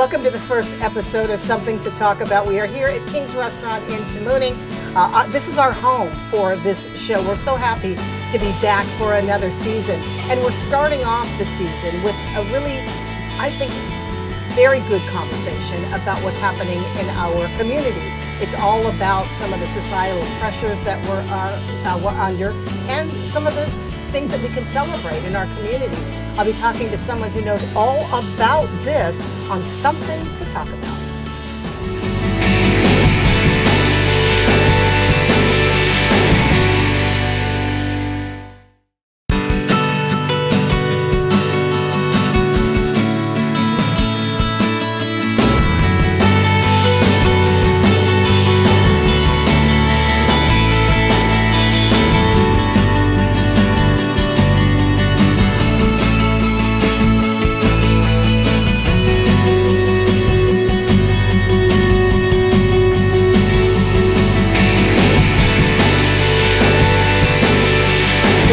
Welcome to the first episode of Something to Talk About. We are here at King's Restaurant in Tamuning. This is our home for this show. We're so happy to be back for another season. And we're starting off the season with a really, I think, very good conversation about what's happening in our community. It's all about some of the societal pressures that we're under and some of the things that we can celebrate in our community. I'll be talking to someone who knows all about this on Something to Talk About.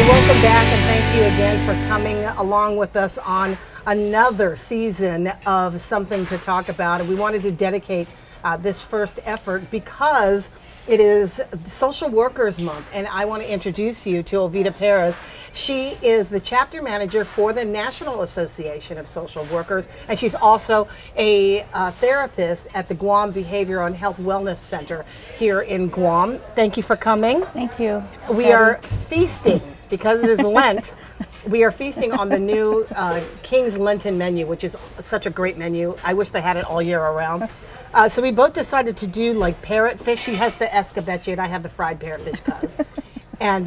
Welcome back, and thank you again for coming along with us on another season of Something to Talk About. And we wanted to dedicate this first effort because it is Social Workers Month, and I want to introduce you to Ovita Perez. She is the chapter manager for the National Association of Social Workers, and she's also a therapist at the Guam Behavioral and Health Wellness Center here in Guam. Thank you for coming. Thank you. We are feasting. Because it is Lent, we are feasting on the new King's Lenten menu, which is such a great menu. I wish they had it all year around. So we both decided to do like parrotfish. She has the escabeche and I have the fried parrotfish cuz. And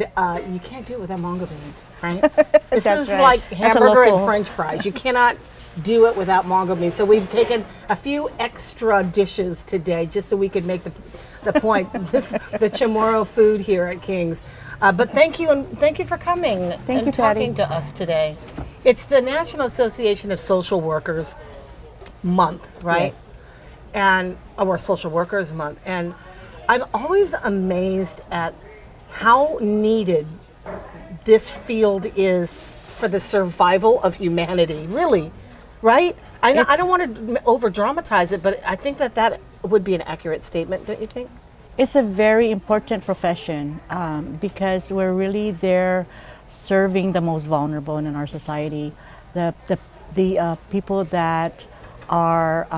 you can't do it without mango beans, right? This is right. Like hamburger and French fries. You cannot do it without mango beans. So we've taken a few extra dishes today just so we could make the point. The Chamorro food here at King's. But thank you, and thank you for coming and talking to us today. It's the National Association of Social Workers Month, right? Yes. And or Social Workers Month, and I'm always amazed at how needed this field is for the survival of humanity. Really, right? I don't want to over dramatize it, but I think that would be an accurate statement, don't you think? It's a very important profession because we're really there serving the most vulnerable in our society, the people that are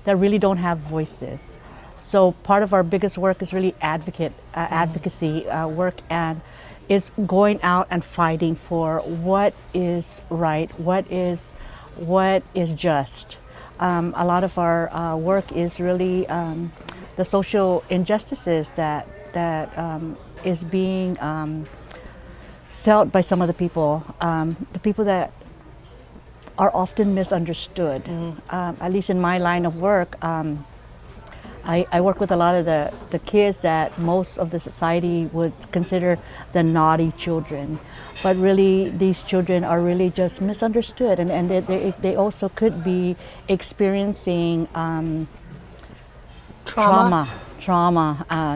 that really don't have voices. So part of our biggest work is really advocacy work, and is going out and fighting for what is right, what is just. A lot of our work is really the social injustices that is being felt by some of the people that are often misunderstood. At least in my line of work, I work with a lot of the kids that most of the society would consider the naughty children, but really these children are really just misunderstood, and they also could be experiencing Trauma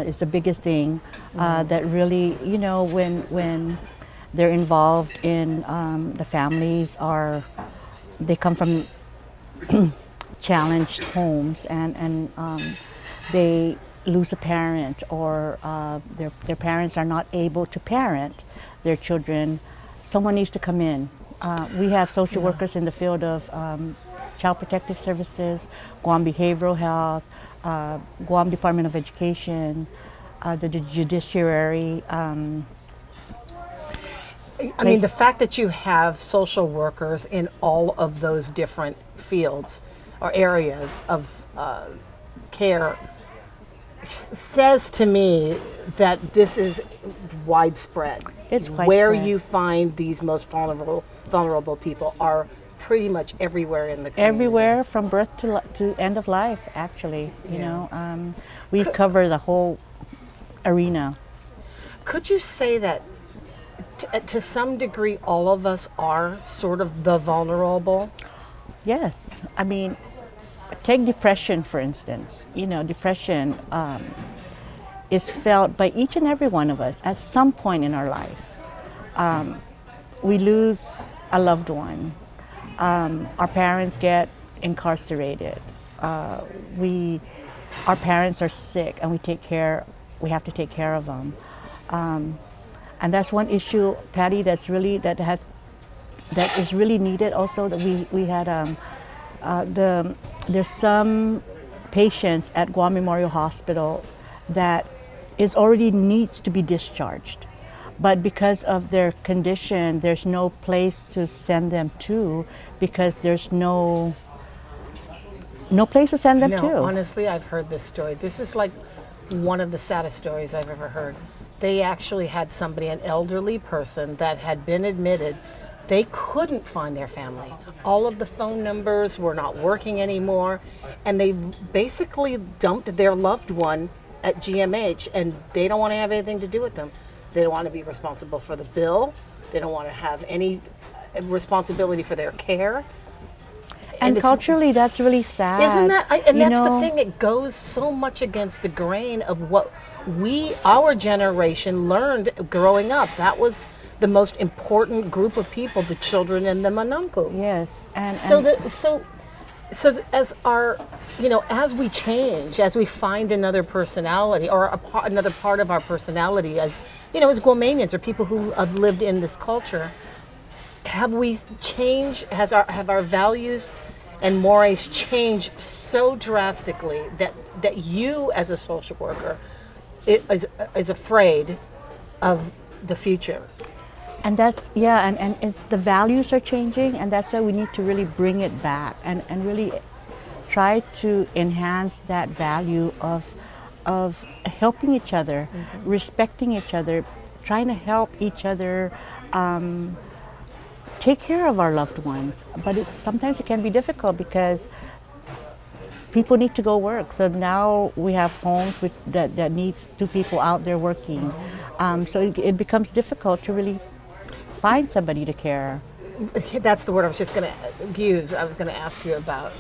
is the biggest thing that really, when they're involved in the families they come from challenged homes and they lose a parent, or their parents are not able to parent their children. Someone needs to come in. We have social workers in the field of Child Protective Services, Guam Behavioral Health, Guam Department of Education, the judiciary. I mean, the fact that you have social workers in all of those different fields or areas of care says to me that this is widespread. It's widespread. Where you find these most vulnerable people are pretty much everywhere in the community. Everywhere from birth to end of life, actually. We cover the whole arena. Could you say that to some degree all of us are sort of the vulnerable? Yes. I mean, take depression, for instance. Depression is felt by each and every one of us at some point in our life. We lose a loved one. Our parents get incarcerated. Our parents are sick, and we have to take care of them. And that's one issue, Patty, that is really needed also. That we had there's some patients at Guam Memorial Hospital that is already needs to be discharged, but because of their condition, there's no place to send them to, because there's no place to send them No, to. honestly, I've heard this story. This is like one of the saddest stories I've ever heard. They actually had somebody, an elderly person, that had been admitted. They couldn't find their family. All of the phone numbers were not working anymore, and they basically dumped their loved one at GMH, and they don't want to have anything to do with them. They don't want to be responsible for the bill. They don't want to have any responsibility for their care. And it's- culturally, that's really sad. Isn't that? And You that's the know, thing. It goes so much against the grain of what our generation learned growing up. That was the most important group of people, the children and the manunku. Yes, and As our, as we change, as we find another personality or another part of our personality, as as Guamanians or people who have lived in this culture, have we changed? Have our values and mores changed so drastically that you, as a social worker, is afraid of the future? And that's, and it's the values are changing, and that's why we need to really bring it back and really try to enhance that value of helping each other, respecting each other, trying to help each other take care of our loved ones. But sometimes it can be difficult because people need to go work. So now we have homes that needs two people out there working. So it becomes difficult to really find somebody to care. That's the word I was just going to use. I was going to ask you about.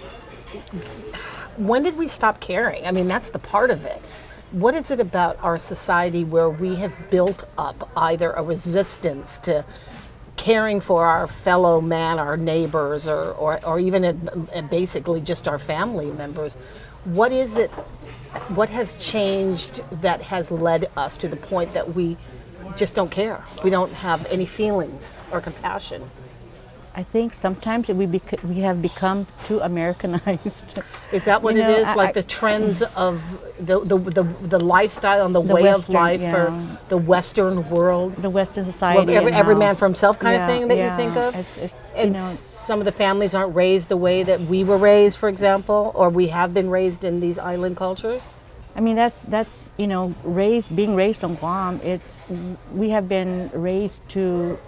When did we stop caring? I mean, that's the part of it. What is it about our society where we have built up either a resistance to caring for our fellow man, our neighbors, or even basically just our family members? What is it? What has changed that has led us to the point that we just don't care? We don't have any feelings or compassion. I think sometimes we have become too Americanized. Is that what it is? Like the trends of the lifestyle and the way Western, of life yeah. for the Western world? The Western society. Well, every and man for himself kind of thing that yeah. you think of? It's And some of the families aren't raised the way that we were raised, for example, or we have been raised in these island cultures? I mean, that's being raised on Guam. We have been raised to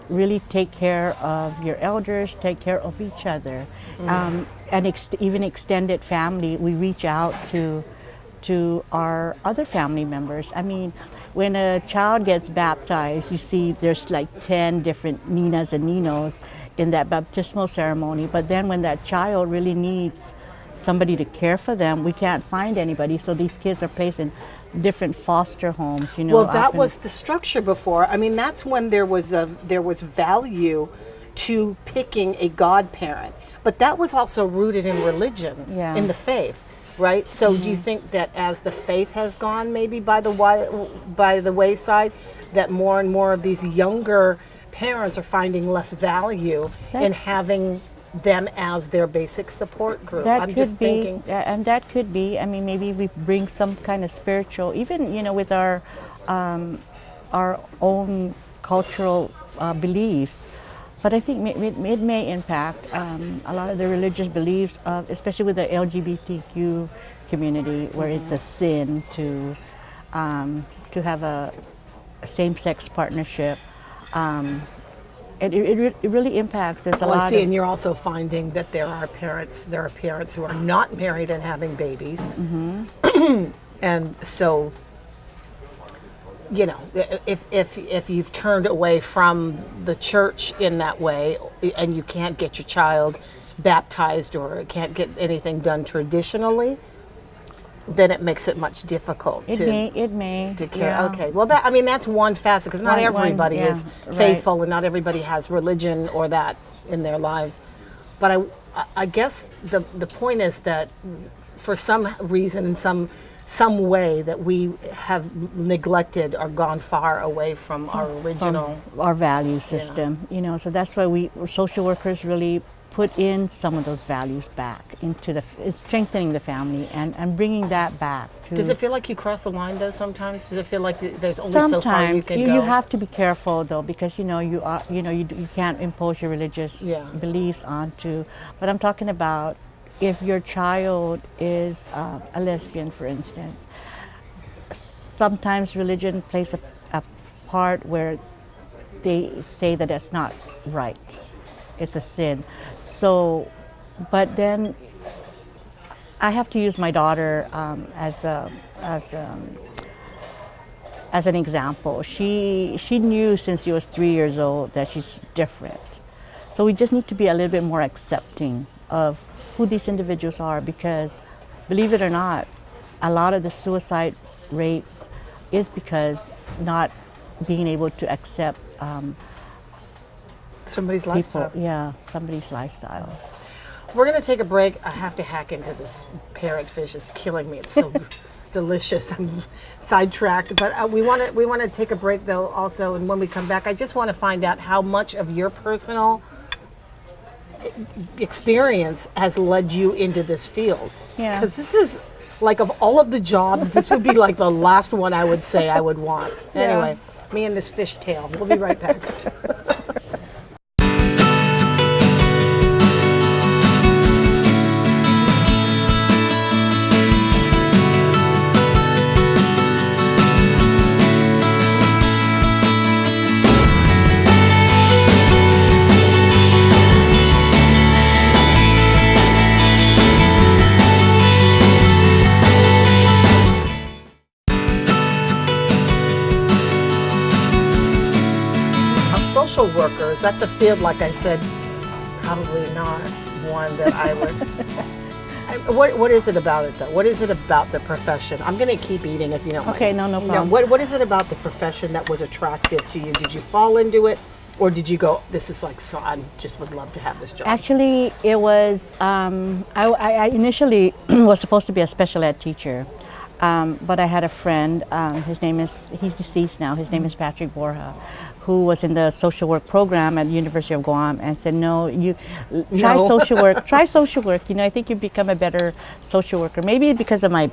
really take care of your elders, take care of each other, and even extended family. We reach out to our other family members. I mean, when a child gets baptized, you see there's like 10 different ninas and ninos in that baptismal ceremony. But then when that child really needs somebody to care for them, we can't find anybody. So these kids are placed in different foster homes. Well, that was the structure before. I mean, that's when there was value to picking a godparent, but that was also rooted in religion, in the faith, right? So, do you think that as the faith has gone, maybe by the wayside, that more and more of these younger parents are finding less value in having them as their basic support group? I'm just thinking. And that could be. I mean, maybe we bring some kind of spiritual, even with our own cultural beliefs. But I think it may impact a lot of the religious beliefs, especially with the LGBTQ community, where it's a sin to have a same-sex partnership. It really impacts. There's a lot. I see, and you're also finding that there are parents who are not married and having babies, and so if you've turned away from the church in that way, and you can't get your child baptized or can't get anything done traditionally, then it makes it much difficult It may to care. yeah. Okay, well, that's one facet, because not everybody yeah, is faithful, and not everybody has religion or that in their lives. But I guess the point is that for some reason, in some way, that we have neglected or gone far away from our original. From our value system, you know. So that's why we social workers really put in some of those values back into it's strengthening the family and bringing that back to. Does it feel like you cross the line though? Sometimes does it feel like there's only so far you sometimes can you go? have to be careful though, because you can't impose your religious Yeah. beliefs onto. But I'm talking about if your child is a lesbian, for instance. Sometimes religion plays a part where they say that that's not right. It's a sin. So, but then I have to use my daughter as an example. She knew since she was 3 years old that she's different. So we just need to be a little bit more accepting of who these individuals are, because believe it or not, a lot of the suicide rates is because not being able to accept Somebody's lifestyle. somebody's lifestyle. We're going to take a break. I have to hack into this parrotfish. It's killing me. It's so delicious. I'm sidetracked, but we want to take a break though also, and when we come back, I just want to find out how much of your personal experience has led you into this field. Yeah. Because this is like, of all of the jobs, this would be like the last one I would say I would want. Anyway, me and this fish tail. We'll be right back. Social workers, that's a field, like I said, probably not one that I would. What is it about it though? What is it about the profession? I'm going to keep eating if you don't mind. Okay, no problem. What is it about the profession that was attractive to you? Did you fall into it, or did you go, this is like, so I just would love to have this job? Actually, it was, I initially was supposed to be a special ed teacher, but I had a friend, he's deceased now, his name is Patrick Borja, who was in the social work program at the University of Guam, and said, no, try social work, you know, I think you become a better social worker. Maybe because of I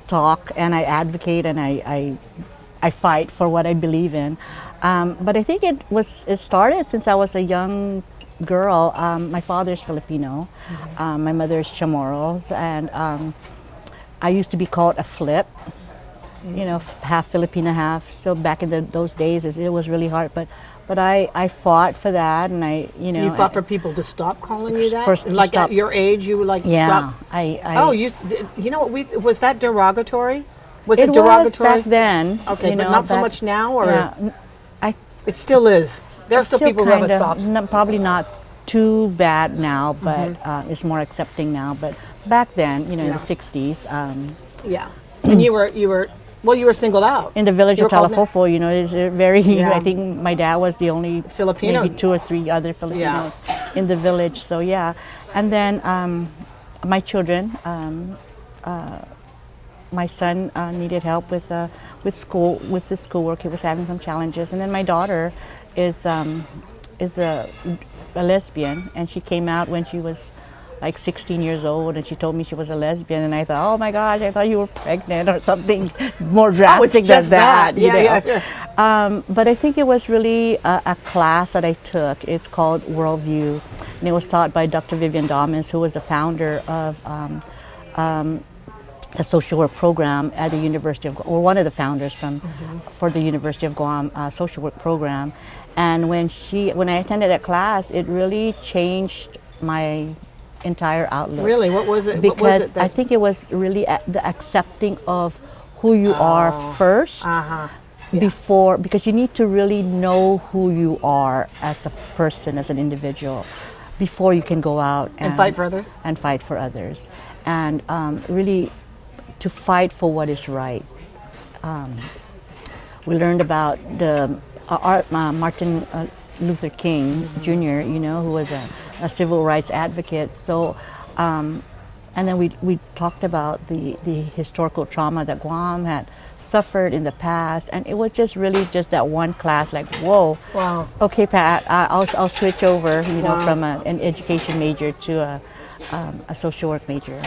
talk and I advocate and I fight for what I believe in. But I think it started since I was a young girl. My father's Filipino, my mother's Chamorros, and I used to be called a flip, you know, half Filipina, half. So back in those days, it was really hard. But I fought for that, and You fought for people to stop calling you that? First, like stop. at your age, you would like Yeah, stop? You know what? Was that derogatory? Was it it derogatory? was back then. Okay, you but know, not so much now, or yeah, it still is. There are still people who have a soft spot. Probably not too bad now, but it's more accepting now. But back then, you know, in the 60s, Yeah, and you were singled out in the village You of were called Talafofo, you know, it's very. Yeah. I think my dad was the only Filipino. maybe 2 or 3 other Filipinos in the village. So yeah, and then my children. My son needed help with his schoolwork. He was having some challenges, and then my daughter is a lesbian, and she came out when she was like 16 years old, and she told me she was a lesbian, and I thought, oh my gosh, I thought you were pregnant or something more drastic than that. You know? But I think it was really a class that I took. It's called Worldview, and it was taught by Dr. Vivian Dommins, who was the founder of a social work program at the University of Guam, or one of the founders for the University of Guam social work program. And when I attended that class, it really changed my entire outlook. Really? What was it? Because I think it was really the accepting of who you are first, before, because you need to really know who you are as a person, as an individual, before you can go out and fight for others. And fight for others, and really to fight for what is right. We learned about the Martin Luther King Jr., who was a civil rights advocate. So, and then we talked about the historical trauma that Guam had suffered in the past, and it was just really just that one class, like, whoa, Wow. okay, Pat, I'll switch over, Wow. from an education major to a social work major.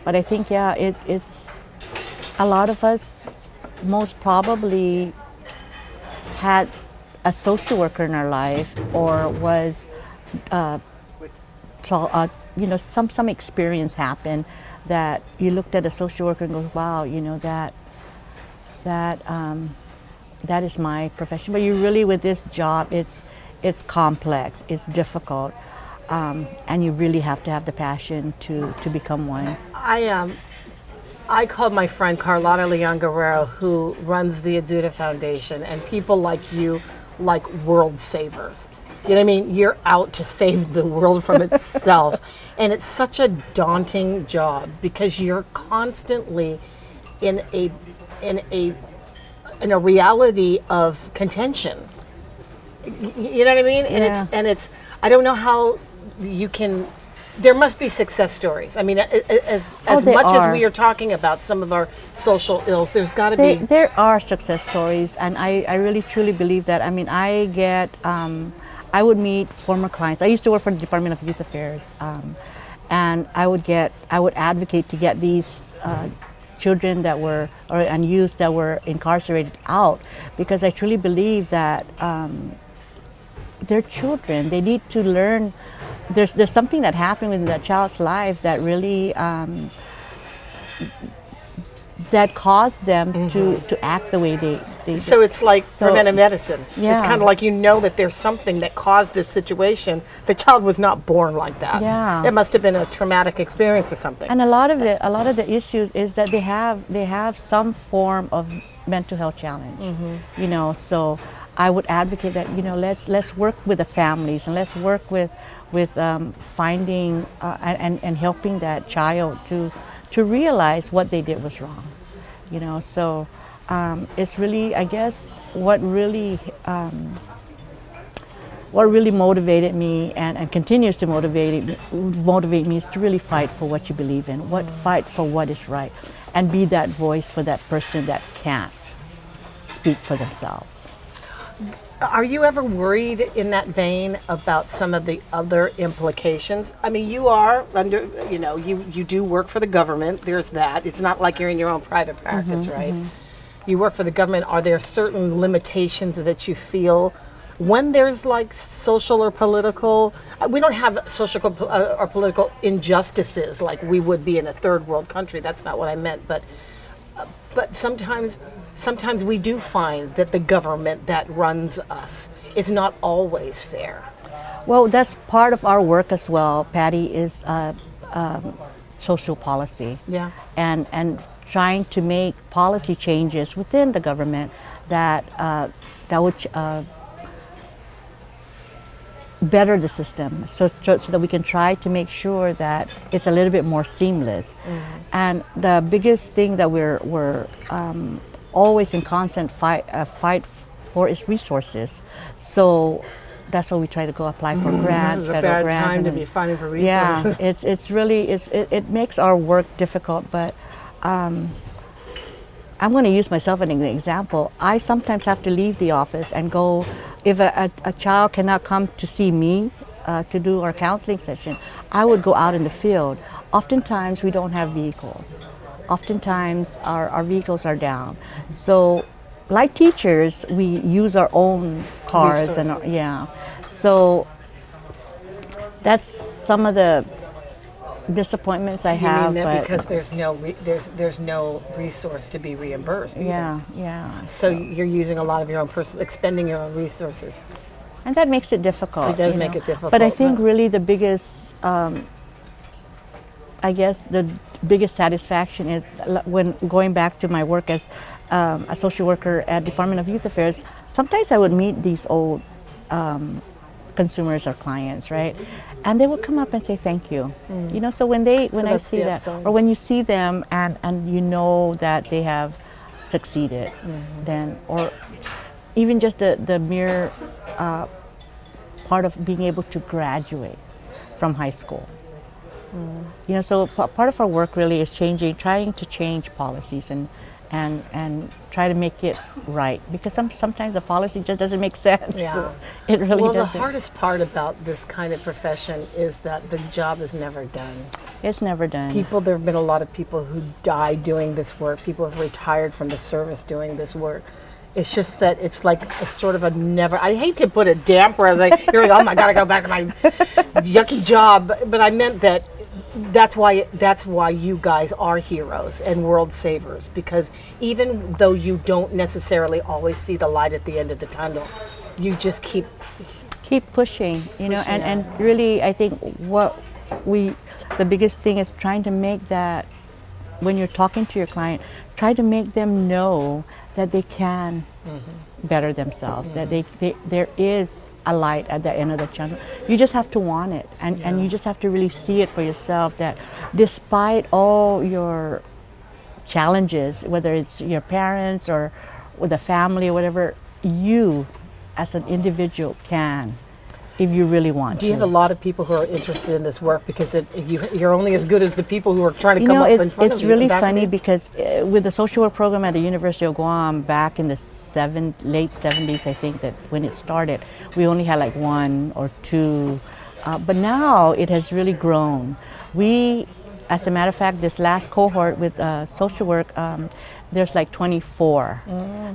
But I think, yeah, it's a lot of us most probably had a social worker in our life, or was some experience happened that you looked at a social worker and goes, wow, that is my profession. But you really, with this job, it's complex, it's difficult, and you really have to have the passion to become one. I called my friend Carlotta Leon Guerrero, who runs the Aduda Foundation, and people like you, like world savers. You know what I mean? You're out to save the world from itself. And it's such a daunting job because you're constantly in a reality of contention. You know what I mean? Yeah. And it's I don't know how you can. There must be success stories. I mean, as there much as are. we are talking about some of our social ills, there's got to be. There are success stories, and I really truly believe that. I mean, I would meet former clients. I used to work for the Department of Youth Affairs, and I would advocate to get these children and youth that were incarcerated out, because I truly believe that they're children. They need to learn. There's something that happened within that child's life that really that caused them to act the way they So it's like So- preventive medicine. Yeah. It's kind of like that there's something that caused this situation. The child was not born like that. Yeah. It must have been a traumatic experience or something. And a lot of the issues is that they have some form of mental health challenge. So I would advocate that let's work with the families, and let's work with finding and helping that child to realize what they did was wrong. So it's really, I guess, what really motivated me and continues to motivate me is to really fight for what you believe in, fight for what is right, and be that voice for that person that can't speak for themselves. Are you ever worried in that vein about some of the other implications? I mean, you are under, you do work for the government. There's that. It's not like you're in your own private practice, right? You work for the government. Are there certain limitations that you feel when there's like social or political? We don't have social or political injustices like we would be in a third world country. That's not what I meant. But sometimes we do find that the government that runs us is not always fair. Well, that's part of our work as well, Patty, is social policy. Yeah. And trying to make policy changes within the government that would better the system, so that we can try to make sure that it's a little bit more seamless. And the biggest thing that we're always in constant fight for is resources. So that's why we try to go apply for grants, It's a federal bad grants. time to and be fighting for resources. yeah, it's really it makes our work difficult. But I'm going to use myself as an example. I sometimes have to leave the office and go. If a child cannot come to see me to do our counseling session, I would go out in the field. Oftentimes we don't have vehicles. Oftentimes our vehicles are down. So like teachers, we use our own cars Resources. So that's some of the disappointments I You have. mean that but because there's no resource to be reimbursed. either. yeah. So you're using a lot of your own expending your own resources. And that makes it difficult. It does make it difficult, But I think but- really the biggest, I guess the biggest satisfaction is when going back to my work as a social worker at Department of Youth Affairs. Sometimes I would meet these old consumers or clients, right? And they would come up and say thank you. So when I that's see the that, upside. or when you see them and you know that they have succeeded, then, or even just the mere part of being able to graduate from high school. You know, so part of our work really is trying to change policies and try to make it right, because sometimes the policy just doesn't make sense. Yeah. It really Well, the doesn't. hardest part about this kind of profession is that the job is never done. It's never done. There have been a lot of people who die doing this work. People have retired from the service doing this work. It's just that it's like a sort of a never. I hate to put a damper as you're like, oh my God, I gotta go back to my yucky job. But I meant that that's why you guys are heroes and world savers, because even though you don't necessarily always see the light at the end of the tunnel, you just keep pushing, you know, Pushing and really I think the biggest thing is trying to make that, when you're talking to your client, try to make them know that they can better themselves, that there is a light at the end of the tunnel. You just have to want it, and you just have to really see it for yourself, that despite all your challenges, whether it's your parents or with the family or whatever, you as an individual can, if you really want Do to. you have a lot of people who are interested in this work, because you're only as good as the people who are trying to You come know, up in it's front of it's you? really back of funny you? because with the social work program at the University of Guam back in the late 70s, I think that when it started, we only had like one or two, but now it has really grown. We, as a matter of fact, this last cohort with social work, there's like 24.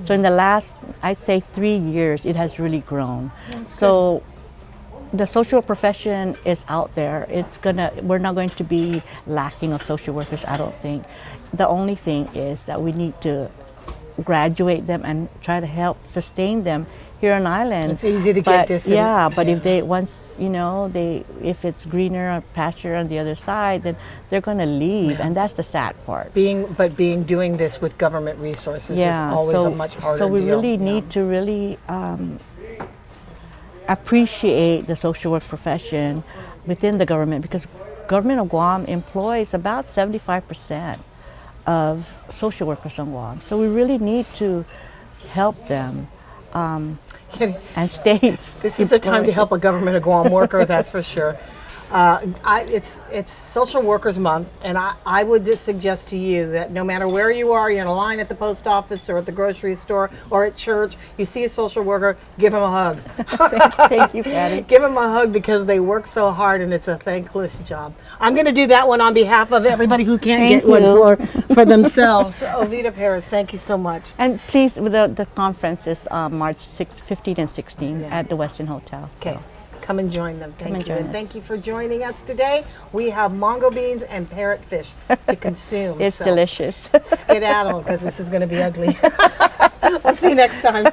So in the last, I'd say 3 years, it has really grown. So the social work profession is out there. We're not going to be lacking of social workers, I don't think. The only thing is that we need to graduate them and try to help sustain them here on island. It's easy to But, get distant. yeah, but if they once, you know, if it's greener or pasture on the other side, then they're going to leave, and that's the sad part. Doing this with government resources is always a much harder so we deal. really need to really appreciate the social work profession within the government, because government of Guam employs about 75% of social workers on Guam. So we really need to help them and stay. This is the time to help a government of Guam worker, that's for sure. It's Social Workers Month, and I would just suggest to you that no matter where you are, you're in a line at the post office or at the grocery store or at church, you see a social worker, give them a hug. Thank you, Patty. Give them a hug, because they work so hard and it's a thankless job. I'm going to do that one on behalf of everybody who can't Thank get one you. for themselves. Ovita Paris, thank you so much. And please, the conference is March 15 and 16 at the Westin Hotel. So. Okay, come and join them. Thank and you. join And us. thank you for joining us today. We have mongo beans and parrotfish to consume. It's so delicious. Skedaddle, because this is going to be ugly. We'll see you next time.